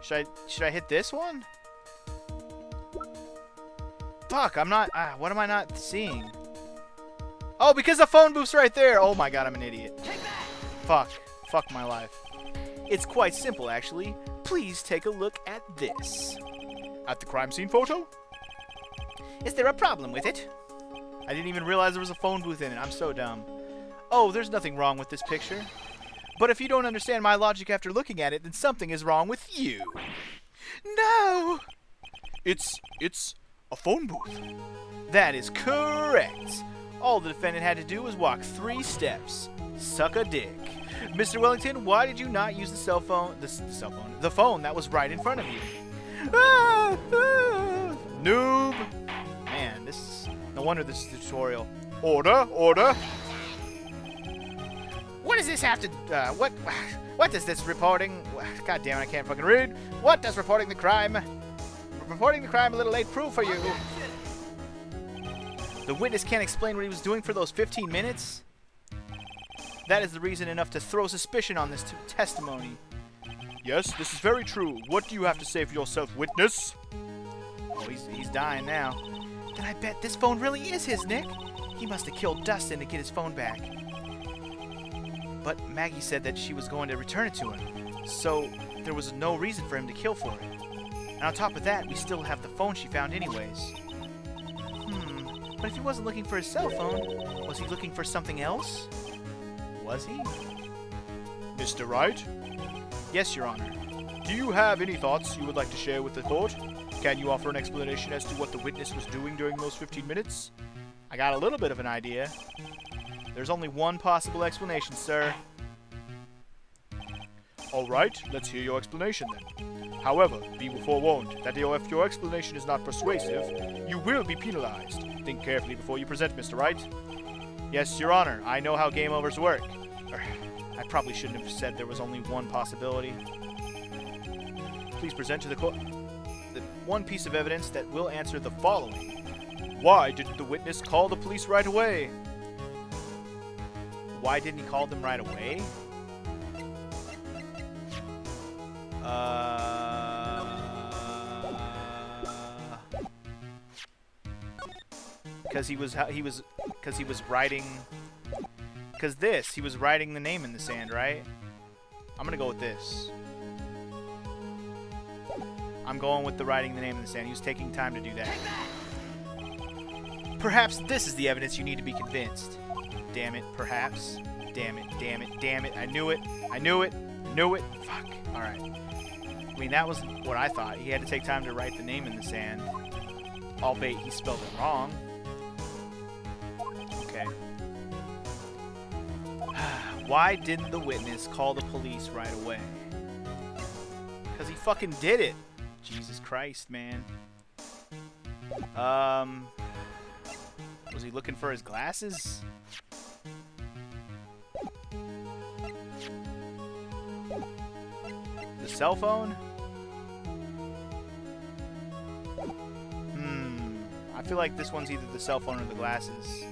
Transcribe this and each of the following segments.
Should I hit this one? Fuck, I'm not... what am I not seeing? Oh, because the phone booth's right there! Oh my god, I'm an idiot. Fuck. Fuck my life. It's quite simple, actually. Please take a look at this. At the crime scene photo? Is there a problem with it? I didn't even realize there was a phone booth in it. I'm so dumb. Oh, there's nothing wrong with this picture. But if you don't understand my logic after looking at it, then something is wrong with you. No! It's a phone booth. That is correct. All the defendant had to do was walk 3 steps. Suck a dick. Mr. Wellington, why did you not use the phone that was right in front of you? Noob. Man, no wonder this is a tutorial. Order. What does this have to, what does this reporting, god damn it, I can't fucking read. What does reporting the crime a little late prove for you? The witness can't explain what he was doing for those 15 minutes? That is the reason enough to throw suspicion on this testimony. Yes, this is very true. What do you have to say for yourself, witness? Oh, he's dying now. Then I bet this phone really is his, Nick. He must have killed Dustin to get his phone back. But Maggie said that she was going to return it to him, so there was no reason for him to kill for it. And on top of that, we still have the phone she found anyways. But if he wasn't looking for his cell phone, was he looking for something else? Was he? Mr. Wright? Yes, Your Honor. Do you have any thoughts you would like to share with the court? Can you offer an explanation as to what the witness was doing during those 15 minutes? I got a little bit of an idea. There's only one possible explanation, sir. Alright, let's hear your explanation then. However, be forewarned that if your explanation is not persuasive, you will be penalized. Think carefully before you present, Mr. Wright. Yes, Your Honor, I know how game overs work. I probably shouldn't have said there was only one possibility. Please present to the court the one piece of evidence that will answer the following. Why didn't the witness call the police right away? Why didn't he call them right away? Because he was writing. Because he was writing the name in the sand, right? I'm gonna go with this. I'm going with the writing the name in the sand. He was taking time to do that. Perhaps this is the evidence you need to be convinced. Damn it, perhaps. Damn it, damn it, damn it. I knew it. I knew it. Knew it. Fuck. Alright. I mean, that was what I thought. He had to take time to write the name in the sand. Albeit he spelled it wrong. Okay. Why didn't the witness call the police right away? Because he fucking did it. Jesus Christ, man. Was he looking for his glasses? The cell phone? I feel like this one's either the cell phone or the glasses.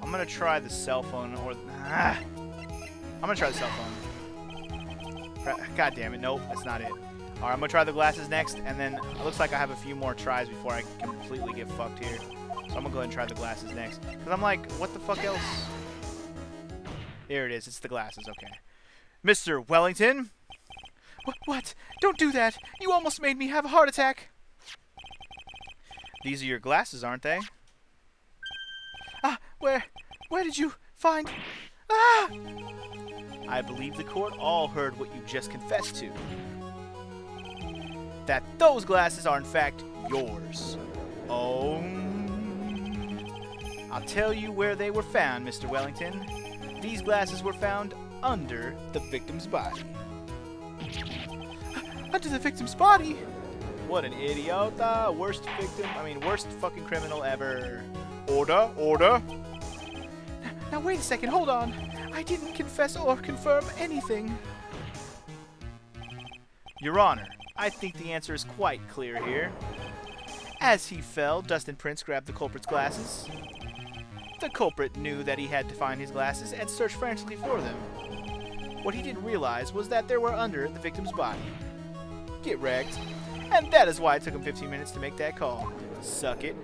I'm gonna try the cell phone or... I'm gonna try the cell phone. God damn it, nope, that's not it. Alright, I'm gonna try the glasses next, and then it looks like I have a few more tries before I completely get fucked here. So I'm gonna go ahead and try the glasses next. Because I'm like, what the fuck else? Here it is, it's the glasses, okay. Mr. Wellington? What? Don't do that! You almost made me have a heart attack! These are your glasses, aren't they? Where did you find... I believe the court all heard what you just confessed to. That those glasses are in fact yours. Oh. I'll tell you where they were found, Mr. Wellington. These glasses were found under the victim's body. Under the victim's body? What an idiota. Worst fucking criminal ever. Order. Now wait a second, hold on. I didn't confess or confirm anything. Your Honor, I think the answer is quite clear here. As he fell, Dustin Prince grabbed the culprit's glasses. The culprit knew that he had to find his glasses and searched frantically for them. What he didn't realize was that there were under the victim's body. Get wrecked. And that is why it took him 15 minutes to make that call. Suck it.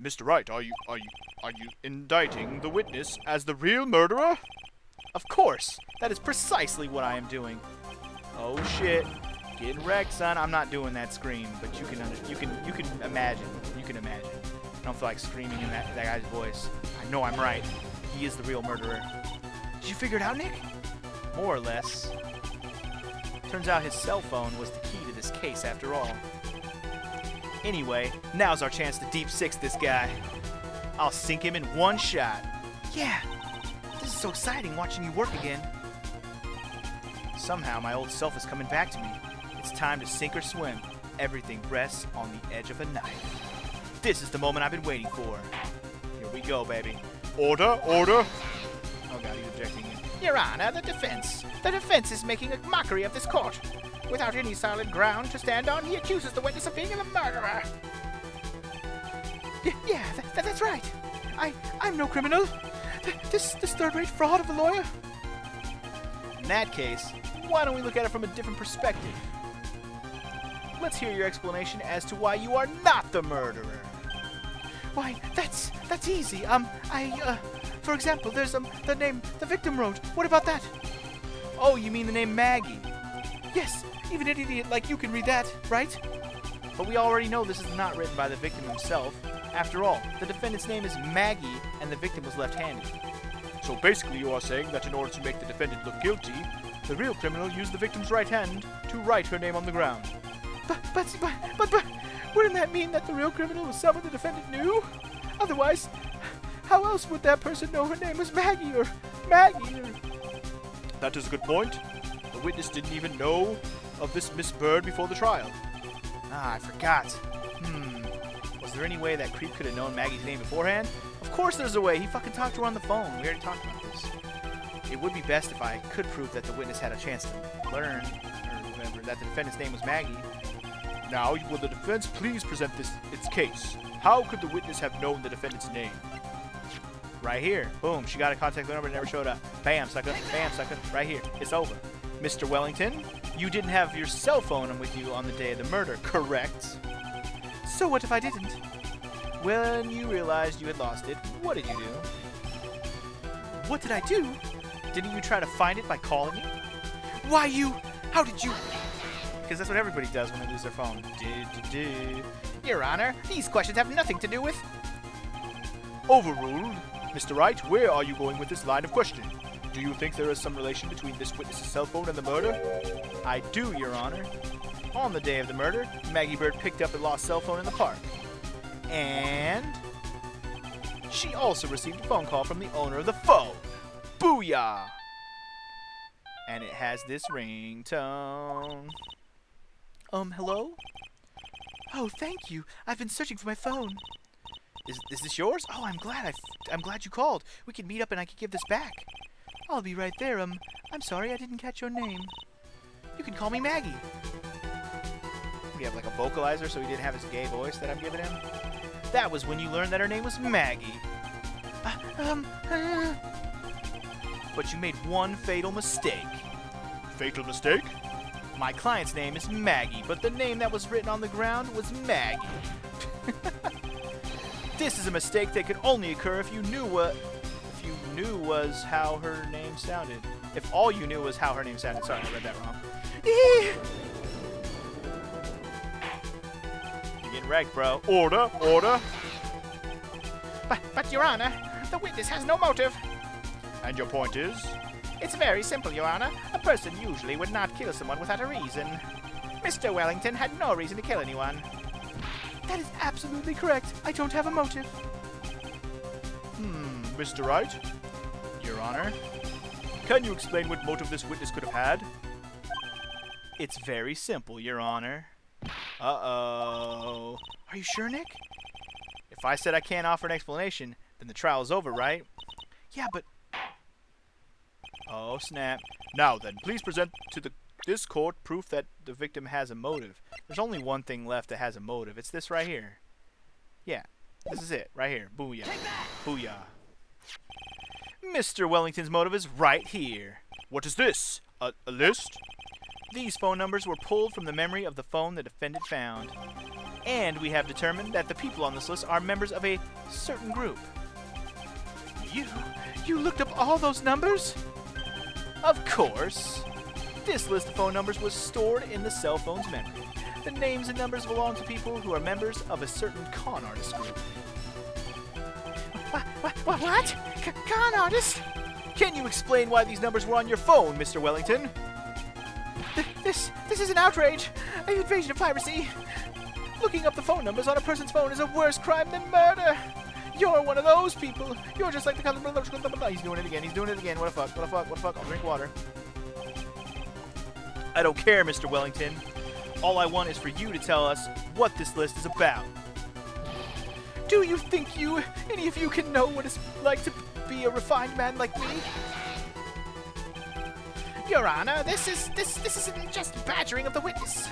Mr. Wright, are you indicting the witness as the real murderer? Of course. That is precisely what I am doing. Oh shit. Getting wrecked, son. I'm not doing that scream, but you can imagine. You can imagine. I don't feel like screaming in that guy's voice. I know I'm right. He is the real murderer. Did you figure it out, Nick? More or less. Turns out his cell phone was the key to this case after all. Anyway, now's our chance to deep six this guy. I'll sink him in one shot. Yeah, this is so exciting watching you work again. Somehow my old self is coming back to me. It's time to sink or swim. Everything rests on the edge of a knife. This is the moment I've been waiting for. Here we go, baby. Order, order. Oh god, he's objecting. Your Honor, the defense. The defense is making a mockery of this court. Without any solid ground to stand on, he accuses the witness of being the murderer. Yeah, that's right. I'm no criminal. This third-rate fraud of a lawyer. In that case, why don't we look at it from a different perspective? Let's hear your explanation as to why you are not the murderer. Why, that's easy. For example, there's the name the victim wrote. What about that? Oh, you mean the name Maggie? Yes, even an idiot like you can read that, right? But we already know this is not written by the victim himself. After all, the defendant's name is Maggie, and the victim was left-handed. So basically you are saying that in order to make the defendant look guilty, the real criminal used the victim's right hand to write her name on the ground. But, wouldn't that mean that the real criminal was someone the defendant knew? Otherwise, how else would that person know her name was Maggie or Maggie or... That is a good point. The witness didn't even know of this Miss Bird before the trial. Ah, I forgot. Was there any way that creep could have known Maggie's name beforehand? Of course there's a way. He fucking talked to her on the phone. We already talked about this. It would be best if I could prove that the witness had a chance to learn, or whatever, that the defendant's name was Maggie. Now, will the defense please present its case? How could the witness have known the defendant's name? Right here. Boom. She got a contact number and never showed up. Bam, sucker. Bam, sucker. Right here. It's over. Mr. Wellington, you didn't have your cell phone with you on the day of the murder, correct? So what if I didn't? When you realized you had lost it, what did you do? What did I do? Didn't you try to find it by calling me? Why how did you? Because that's what everybody does when they lose their phone. Your Honor, these questions have nothing to do with... Overruled. Mr. Wright, where are you going with this line of questioning? Do you think there is some relation between this witness's cell phone and the murder? I do, Your Honor. On the day of the murder, Maggie Bird picked up a lost cell phone in the park. And... she also received a phone call from the owner of the phone. Booyah! And it has this ringtone. Hello? Oh, thank you. I've been searching for my phone. Is this yours? Oh, I'm glad you called. We can meet up and I can give this back. I'll be right there. I'm sorry I didn't catch your name. You can call me Maggie. We have like a vocalizer so he didn't have his gay voice that I'm giving him. That was when you learned that her name was Maggie. But you made one fatal mistake. Fatal mistake? My client's name is Maggie, but the name that was written on the ground was Maggie. This is a mistake that could only occur if you knew was how her name sounded. If all you knew was how her name sounded. Sorry, I read that wrong. You're getting wrecked, bro. Order, order. But, Your Honor, the witness has no motive. And your point is? It's very simple, Your Honor. A person usually would not kill someone without a reason. Mr. Wellington had no reason to kill anyone. That is absolutely correct. I don't have a motive. Mr. Wright? Your Honor? Can you explain what motive this witness could have had? It's very simple, Your Honor. Uh-oh. Are you sure, Nick? If I said I can't offer an explanation, then the trial is over, right? Yeah, but... Oh, snap. Now then, please present to this court proof that the victim has a motive. There's only one thing left that has a motive. It's this right here. Yeah, this is it, right here. Booyah. Booyah. Mr. Wellington's motive is right here. What is this? A list? These phone numbers were pulled from the memory of the phone the defendant found. And we have determined that the people on this list are members of a certain group. You looked up all those numbers? Of course. This list of phone numbers was stored in the cell phone's memory. The names and numbers belong to people who are members of a certain con artist group. What? Con artist? Can you explain why these numbers were on your phone, Mr. Wellington? This is an outrage, an invasion of privacy. Looking up the phone numbers on a person's phone is a worse crime than murder. You're one of those people. You're just like the color. He's doing it again. What the fuck? I'll drink water. I don't care, Mr. Wellington. All I want is for you to tell us what this list is about. Do you think any of you can know what it's like to be a refined man like me? Your Honor, this isn't just badgering of the witness.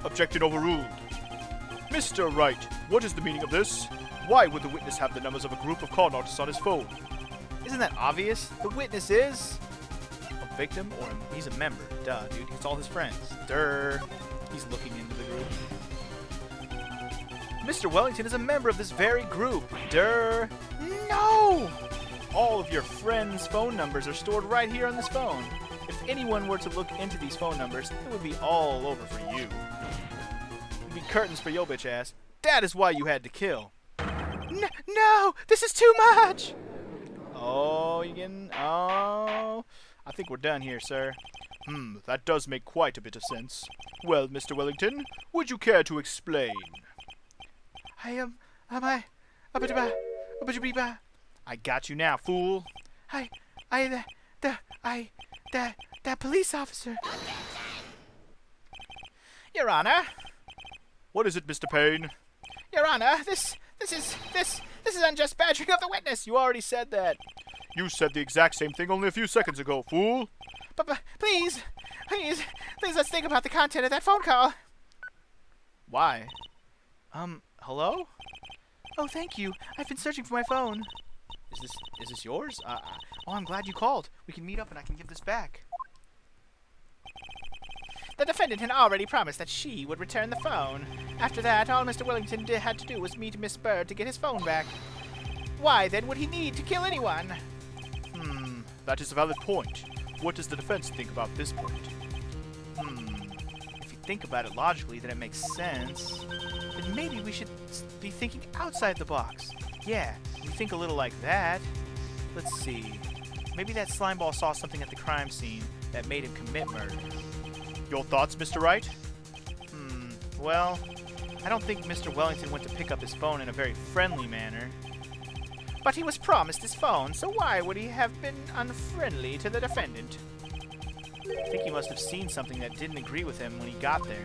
Objection overruled. Mr. Wright, what is the meaning of this? Why would the witness have the numbers of a group of con artists on his phone? Isn't that obvious? The witness is a victim or he's a member. Duh, dude. It's all his friends. Durr. He's looking into the group. Mr. Wellington is a member of this very group. Durr. No! All of your friends' phone numbers are stored right here on this phone. If anyone were to look into these phone numbers, it would be all over for you. It'd be curtains for your bitch ass. That is why you had to kill. No! This is too much! Oh, you getting... Oh... I think we're done here, sir. That does make quite a bit of sense. Well, Mr. Wellington, would you care to explain? I got you now, fool. That police officer. Your Honor. What is it, Mr. Payne? Your Honor, this is unjust badgering of the witness. You already said that. You said the exact same thing only a few seconds ago, fool. But please, let's think about the content of that phone call. Why? Hello? Oh, thank you. I've been searching for my phone. Is this yours? Oh, I'm glad you called. We can meet up and I can give this back. The defendant had already promised that she would return the phone. After that, all Mr. Wellington had to do was meet Miss Bird to get his phone back. Why, then, would he need to kill anyone? That is a valid point. What does the defense think about this point? If you think about it logically, then it makes sense. Then maybe we should be thinking outside the box. Yeah, we think a little like that. Let's see. Maybe that slimeball saw something at the crime scene that made him commit murder. Your thoughts, Mr. Wright? Well, I don't think Mr. Wellington went to pick up his phone in a very friendly manner. But he was promised his phone, so why would he have been unfriendly to the defendant? I think he must have seen something that didn't agree with him when he got there.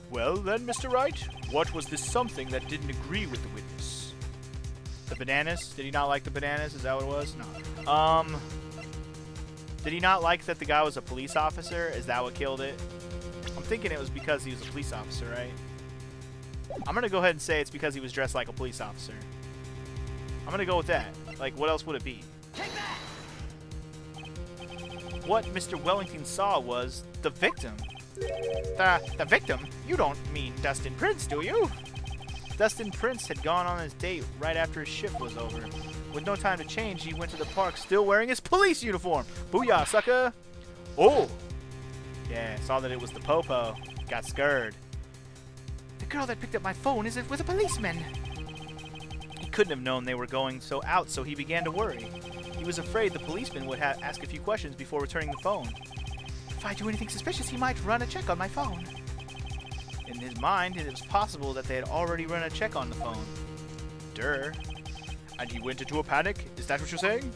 Well then, Mr. Wright, what was this something that didn't agree with the witness? The bananas? Did he not like the bananas? Is that what it was? No. Did he not like that the guy was a police officer? Is that what killed it? I'm thinking it was because he was a police officer, right? I'm gonna go ahead and say it's because he was dressed like a police officer. I'm gonna go with that. Like, what else would it be? What Mr. Wellington saw was the victim. The victim? You don't mean Dustin Prince, do you? Dustin Prince had gone on his date right after his shift was over. With no time to change, he went to the park still wearing his police uniform. Booyah, sucker! Oh! Yeah, saw that it was the popo. Got scared. The girl that picked up my phone is with a policeman. He couldn't have known they were going out, so he began to worry. He was afraid the policeman would ask a few questions before returning the phone. If I do anything suspicious, he might run a check on my phone. In his mind, it was possible that they had already run a check on the phone. Durr. And he went into a panic? Is that what you're saying?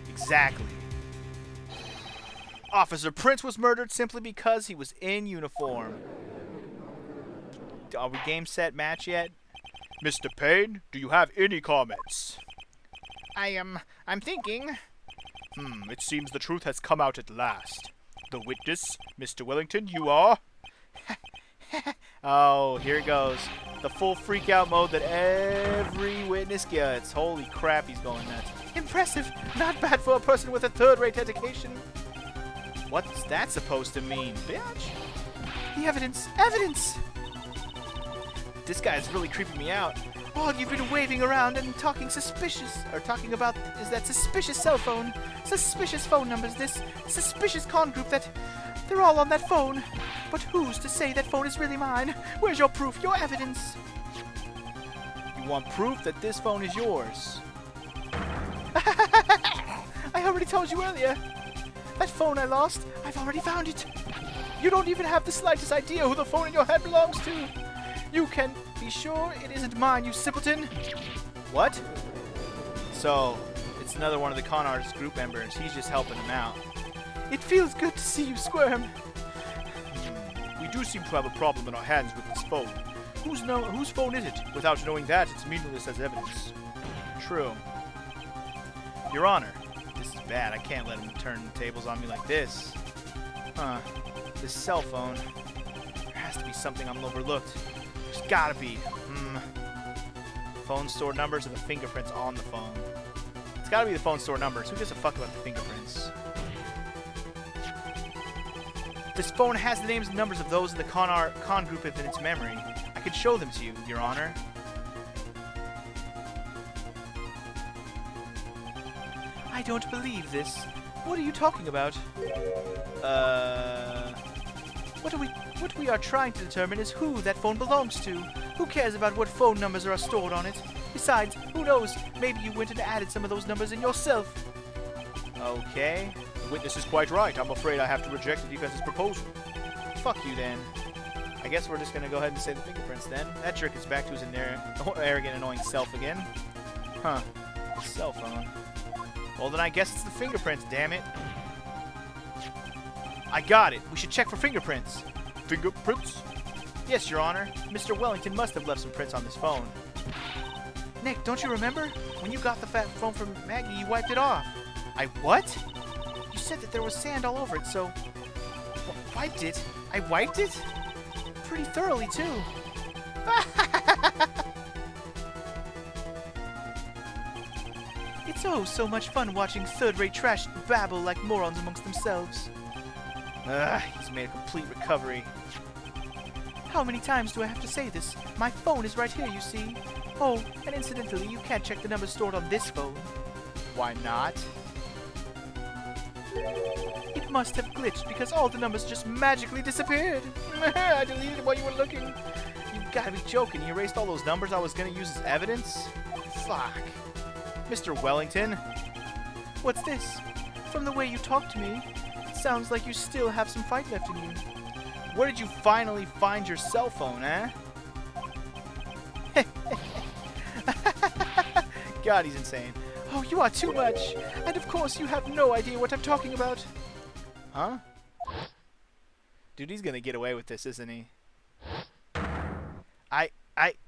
Exactly. Officer Prince was murdered simply because he was in uniform. Are we game, set, match yet? Mr. Payne, do you have any comments? I'm thinking. It seems the truth has come out at last. The witness, Mr. Wellington, you are? Oh, here it goes. The full freak out mode that every witness gets. Holy crap, he's going nuts. Impressive. Not bad for a person with a third-rate education. What's that supposed to mean, bitch? The evidence. Evidence! This guy's really creeping me out. All you've been waving around and talking suspicious, or talking about is that suspicious cell phone. Suspicious phone numbers, this suspicious con group that they're all on that phone. But who's to say that phone is really mine? Where's your proof, your evidence? You want proof that this phone is yours? I already told you earlier. That phone I lost, I've already found it. You don't even have the slightest idea who the phone in your head belongs to. You can be sure it isn't mine, you simpleton. What? So, it's another one of the con artist group members. He's just helping him out. It feels good to see you squirm. We do seem to have a problem in our hands with this phone. Whose phone is it? Without knowing that, it's meaningless as evidence. True. Your Honor, this is bad. I can't let him turn the tables on me like this. Huh. This cell phone. There has to be something I'm overlooked. There's gotta be. Phone store numbers and the fingerprints on the phone. It's gotta be the phone store numbers. Who gives a fuck about the fingerprints? This phone has the names and numbers of those in the con group within its memory. I could show them to you, Your Honor. I don't believe this. What are you talking about? What we are trying to determine is who that phone belongs to. Who cares about what phone numbers are stored on it? Besides, who knows? Maybe you went and added some of those numbers in yourself. Okay. The witness is quite right. I'm afraid I have to reject the defense's proposal. Fuck you then. I guess we're just gonna go ahead and say the fingerprints then. That jerk is back to his arrogant, annoying self again. Huh. His cell phone. Well then I guess it's the fingerprints, damn it. I got it. We should check for fingerprints. Fingerprints? Yes, Your Honor. Mr. Wellington must have left some prints on this phone. Nick, don't you remember? When you got the phone from Maggie, you wiped it off. I what? You said that there was sand all over it, so... Wiped it? I wiped it? Pretty thoroughly, too. It's oh so much fun watching third-rate trash babble like morons amongst themselves. He's made a complete recovery. How many times do I have to say this? My phone is right here, you see. Oh, and incidentally, you can't check the numbers stored on this phone. Why not? It must have glitched because all the numbers just magically disappeared. I deleted it while you were looking. You gotta be joking. You erased all those numbers I was gonna use as evidence? Fuck. Mr. Wellington. What's this? From the way you talk to me, it sounds like you still have some fight left in you. Where did you finally find your cell phone, eh? God, he's insane. Oh, you are too much. And of course, you have no idea what I'm talking about. Huh? Dude, he's gonna get away with this, isn't he?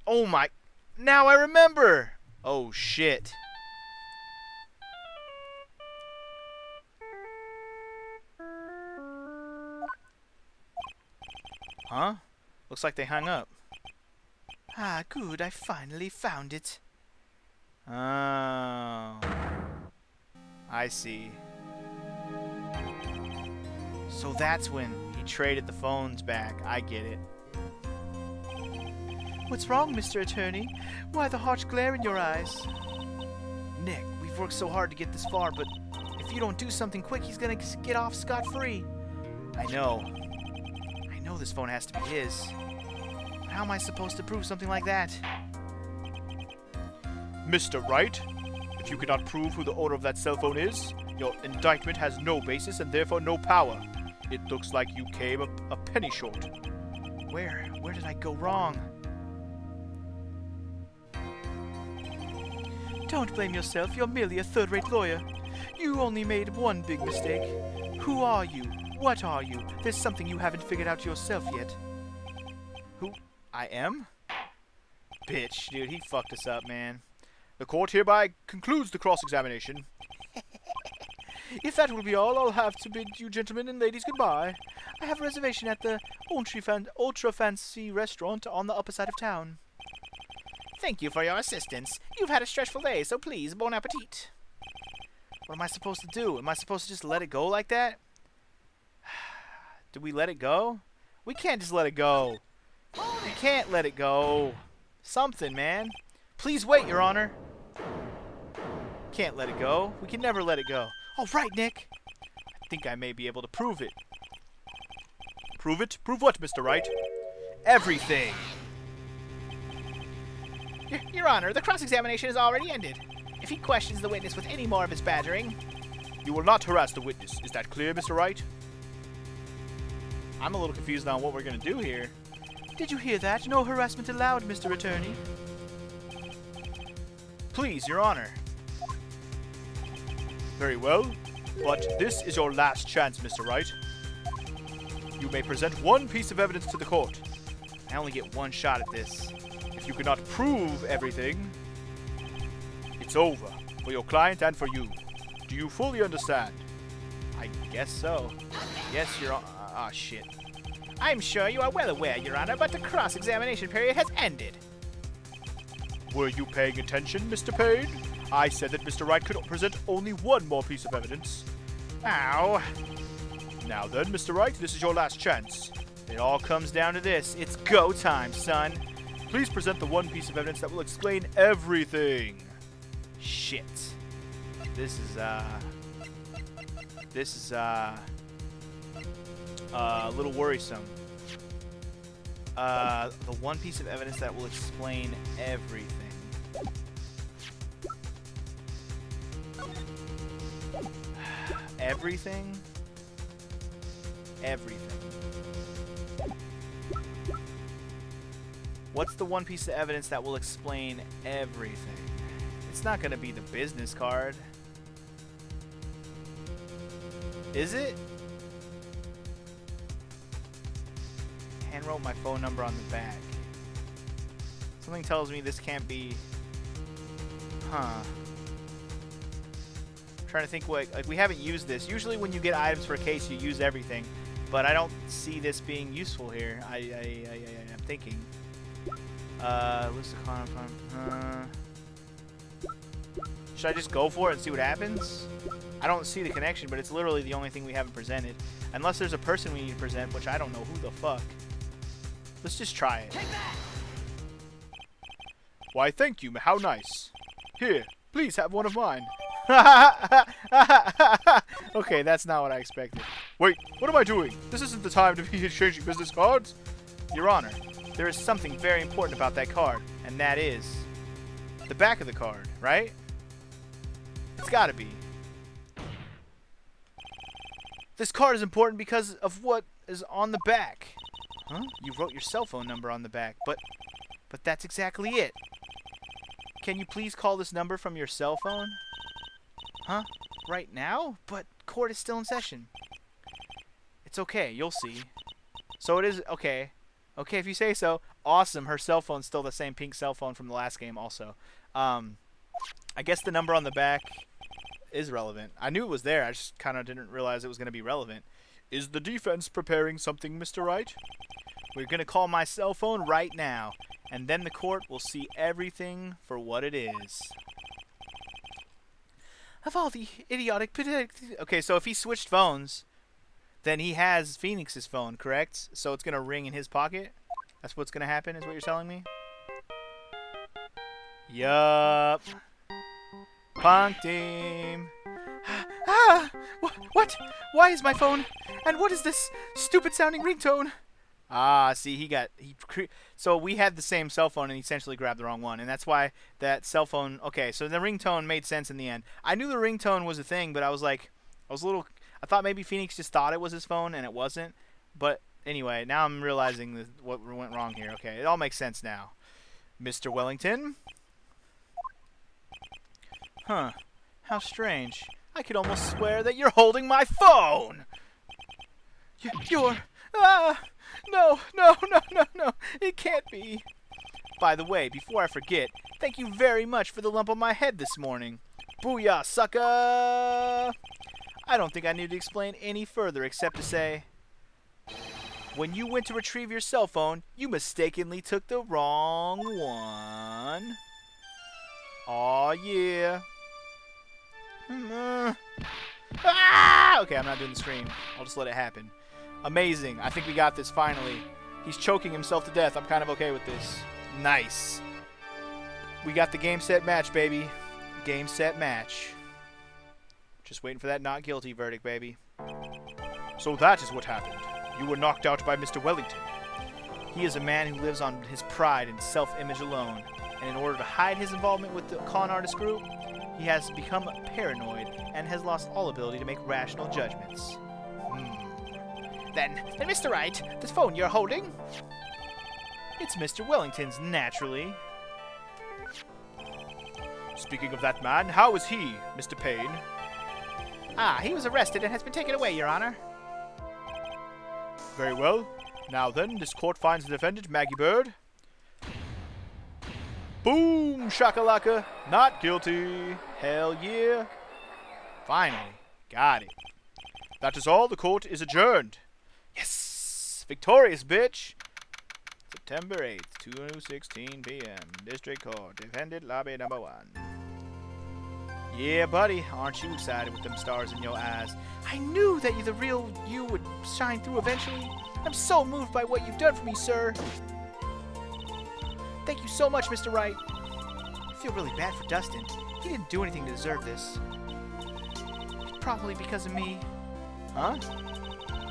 Oh my... Now I remember! Oh, shit. Huh? Looks like they hung up. Ah, good. I finally found it. Oh. I see. So that's when he traded the phones back. I get it. What's wrong, Mr. Attorney? Why the harsh glare in your eyes? Nick, we've worked so hard to get this far, but if you don't do something quick, he's gonna get off scot-free. I know. I know this phone has to be his. But how am I supposed to prove something like that? Mr. Wright, if you cannot prove who the owner of that cell phone is, your indictment has no basis and therefore no power. It looks like you came a penny short. Where did I go wrong? Don't blame yourself. You're merely a third-rate lawyer. You only made one big mistake. Who are you? What are you? There's something you haven't figured out yourself yet. Who I am? Bitch, dude, he fucked us up, man. The court hereby concludes the cross-examination. If that will be all, I'll have to bid you gentlemen and ladies goodbye. I have a reservation at the ultra fancy restaurant on the upper side of town. Thank you for your assistance. You've had a stressful day, so please, bon appetit. What am I supposed to do? Am I supposed to just let it go like that? Do we let it go? We can't just let it go. We can't let it go. Something, man. Please wait, Your Honor. Can't let it go. We can never let it go. All right, Nick. I think I may be able to prove it. Prove it? Prove what, Mr. Wright? Everything. Your Honor, the cross-examination has already ended. If he questions the witness with any more of his badgering... You will not harass the witness. Is that clear, Mr. Wright? I'm a little confused on what we're going to do here. Did you hear that? No harassment allowed, Mr. Attorney. Please, Your Honor. Very well, but this is your last chance, Mr. Wright. You may present one piece of evidence to the court. I only get one shot at this. If you cannot prove everything, it's over for your client and for you. Do you fully understand? I guess so. Yes, Your Honor. Ah, shit. I'm sure you are well aware, Your Honor, but the cross-examination period has ended. Were you paying attention, Mr. Payne? I said that Mr. Wright could present only one more piece of evidence. Ow. Now then, Mr. Wright, this is your last chance. It all comes down to this. It's go time, son. Please present the one piece of evidence that will explain everything. Shit. This is a little worrisome. The one piece of evidence that will explain everything. Everything? Everything. What's the one piece of evidence that will explain everything? It's not going to be the business card. Is it? Handwrote my phone number on the back. Something tells me this can't be... Huh. Trying to think what, like, we haven't used this. Usually when you get items for a case, you use everything, but I don't see this being useful here. I'm thinking. List of content. Should I just go for it and see what happens? I don't see the connection, but it's literally the only thing we haven't presented. Unless there's a person we need to present, which I don't know who the fuck. Let's just try it. Why, thank you. How nice. Here, please have one of mine. Okay, that's not what I expected. Wait, what am I doing? This isn't the time to be exchanging business cards. Your Honor, there is something very important about that card, and that is the back of the card, right? It's gotta be. This card is important because of what is on the back. Huh? You wrote your cell phone number on the back, but that's exactly it. Can you please call this number from your cell phone? Huh? Right now? But court is still in session. It's okay, you'll see. So it is okay. Okay, if you say so. Awesome, her cell phone's still the same pink cell phone from the last game also. I guess the number on the back is relevant. I knew it was there, I just kind of didn't realize it was going to be relevant. Is the defense preparing something, Mr. Wright? We're going to call my cell phone right now, and then the court will see everything for what it is. Of all the idiotic... Okay, so if he switched phones, then he has Phoenix's phone, correct? So it's going to ring in his pocket? That's what's going to happen, is what you're telling me? Yup. Punk team. Ah! What? Why is my phone? And what is this stupid sounding ringtone? Ah, see, so we had the same cell phone and he essentially grabbed the wrong one. And that's why that cell phone, okay, so the ringtone made sense in the end. I knew the ringtone was a thing, but I thought maybe Phoenix just thought it was his phone and it wasn't. But anyway, now I'm realizing what went wrong here. Okay, it all makes sense now. Mr. Wellington? Huh, how strange. I could almost swear that you're holding my phone! No, it can't be. By the way, before I forget, thank you very much for the lump on my head this morning. Booyah, sucker! I don't think I need to explain any further except to say, when you went to retrieve your cell phone, you mistakenly took the wrong one. Aw, yeah. Ah! Okay, I'm not doing the scream. I'll just let it happen. Amazing. I think we got this finally. He's choking himself to death. I'm kind of okay with this. Nice. We got the game, set, match, baby. Game, set, match. Just waiting for that not guilty verdict, baby. So that is what happened. You were knocked out by Mr. Wellington. He is a man who lives on his pride and self-image alone. And in order to hide his involvement with the con artist group, he has become paranoid and has lost all ability to make rational judgments. Then, Mr. Wright, this phone you're holding? It's Mr. Wellington's, naturally. Speaking of that man, how is he, Mr. Payne? Ah, he was arrested and has been taken away, Your Honor. Very well. Now then, this court finds the defendant, Maggie Bird. Boom! Shakalaka! Not guilty. Hell yeah. Finally. Got it. That is all. The court is adjourned. Yes! Victorious, bitch! September 8th, 2:16 p.m. District Court. Defendant, lobby number 1. Yeah, buddy. Aren't you excited with them stars in your eyes? I knew that the real you would shine through eventually. I'm so moved by what you've done for me, sir. Thank you so much, Mr. Wright. I feel really bad for Dustin. He didn't do anything to deserve this. Probably because of me. Huh?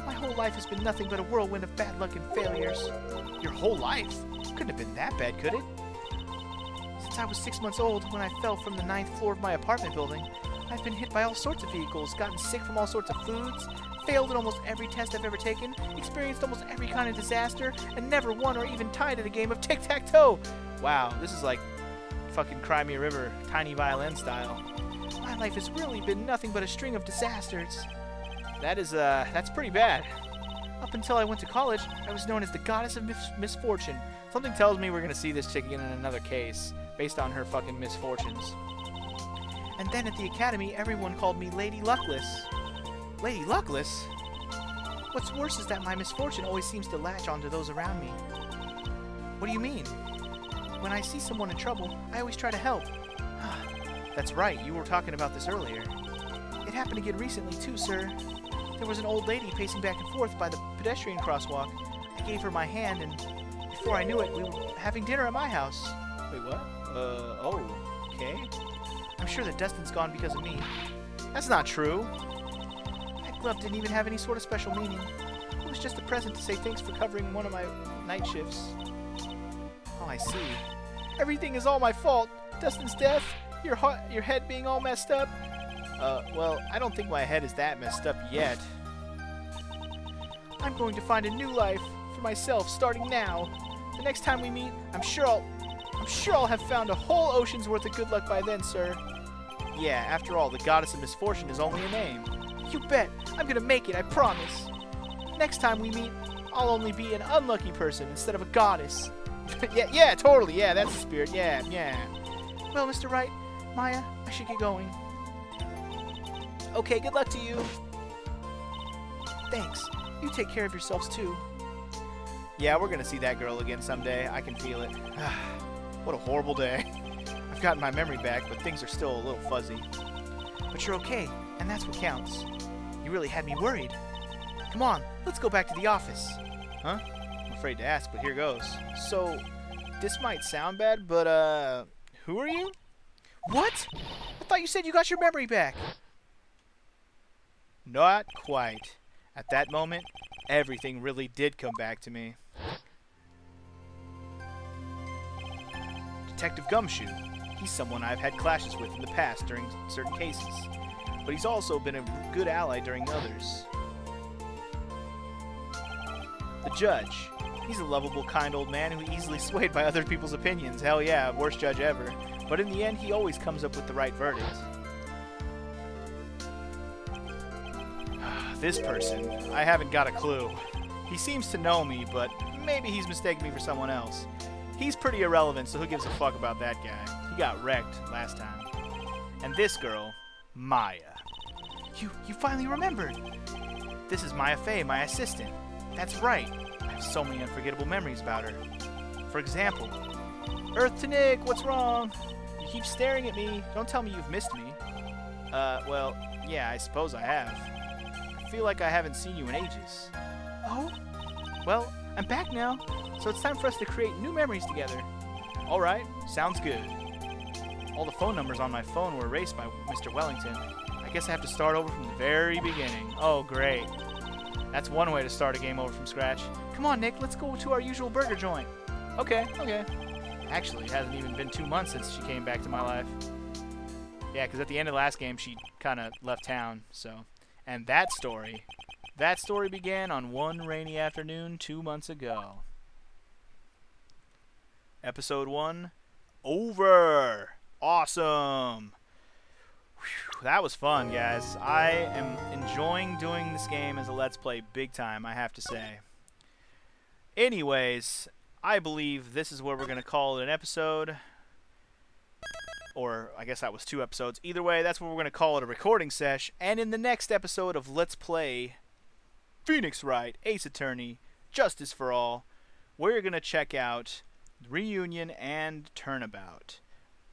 My whole life has been nothing but a whirlwind of bad luck and failures. Your whole life? Couldn't have been that bad, could it? Since I was 6 months old, when I fell from the 9th floor of my apartment building, I've been hit by all sorts of vehicles, gotten sick from all sorts of foods, failed at almost every test I've ever taken, experienced almost every kind of disaster, and never won or even tied at a game of tic-tac-toe. Wow, this is like fucking Cry Me a River, Tiny Violin style. My life has really been nothing but a string of disasters. That's pretty bad. Up until I went to college, I was known as the Goddess of Misfortune. Something tells me we're gonna see this chick again in another case, based on her fucking misfortunes. And then at the academy, everyone called me Lady Luckless. Lady Luckless? What's worse is that my misfortune always seems to latch onto those around me. What do you mean? When I see someone in trouble, I always try to help. That's right, you were talking about this earlier. It happened again recently too, sir. There was an old lady pacing back and forth by the pedestrian crosswalk. I gave her my hand, and before I knew it, we were having dinner at my house. Wait, what? Oh, okay. I'm sure that Dustin's gone because of me. That's not true. That glove didn't even have any sort of special meaning. It was just a present to say thanks for covering one of my night shifts. Oh, I see. Everything is all my fault. Dustin's death, your head being all messed up. Well, I don't think my head is that messed up yet. I'm going to find a new life for myself starting now. The next time we meet, I'm sure I'll have found a whole ocean's worth of good luck by then, sir. Yeah, after all, the Goddess of Misfortune is only a name. You bet. I'm gonna make it, I promise. Next time we meet, I'll only be an unlucky person instead of a goddess. Yeah, totally. Yeah, that's the spirit. Yeah. Well, Mr. Wright, Maya, I should get going. Okay, good luck to you. Thanks. You take care of yourselves, too. Yeah, we're gonna see that girl again someday. I can feel it. What a horrible day. I've gotten my memory back, but things are still a little fuzzy. But you're okay, and that's what counts. You really had me worried. Come on, let's go back to the office. Huh? I'm afraid to ask, but here goes. So, this might sound bad, but, who are you? What? I thought you said you got your memory back. Not quite. At that moment, everything really did come back to me. Detective Gumshoe. He's someone I've had clashes with in the past during certain cases, but he's also been a good ally during others. The Judge. He's a lovable, kind old man who easily swayed by other people's opinions. Hell yeah, worst judge ever. But in the end, he always comes up with the right verdict. This person, I haven't got a clue. He seems to know me, but maybe he's mistaken me for someone else. He's pretty irrelevant, so who gives a fuck about that guy? He got wrecked last time. And this girl, Maya. You finally remembered. This is Maya Fey, my assistant. That's right. I have so many unforgettable memories about her. For example, Earth to Nick, what's wrong? You keep staring at me. Don't tell me you've missed me. Well, yeah, I suppose I have. I feel like I haven't seen you in ages. Oh? Well, I'm back now, so it's time for us to create new memories together. Alright, sounds good. All the phone numbers on my phone were erased by Mr. Wellington. I guess I have to start over from the very beginning. Oh, great. That's one way to start a game over from scratch. Come on, Nick, let's go to our usual burger joint. Okay. Actually, it hasn't even been 2 months since she came back to my life. Yeah, because at the end of the last game, she kind of left town, so. And that story began on one rainy afternoon 2 months ago. Episode 1, over. Awesome. Whew, that was fun, guys. I am enjoying doing this game as a Let's Play big time, I have to say. Anyways, I believe this is where we're going to call it an episode. Or, I guess that was 2 episodes. Either way, that's what we're going to call it a recording sesh. And in the next episode of Let's Play Phoenix Wright, Ace Attorney, Justice for All, we're going to check out Reunion and Turnabout.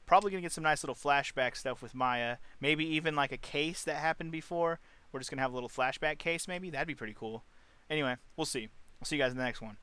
Probably going to get some nice little flashback stuff with Maya. Maybe even like a case that happened before. We're just going to have a little flashback case maybe. That'd be pretty cool. Anyway, we'll see. I'll see you guys in the next one.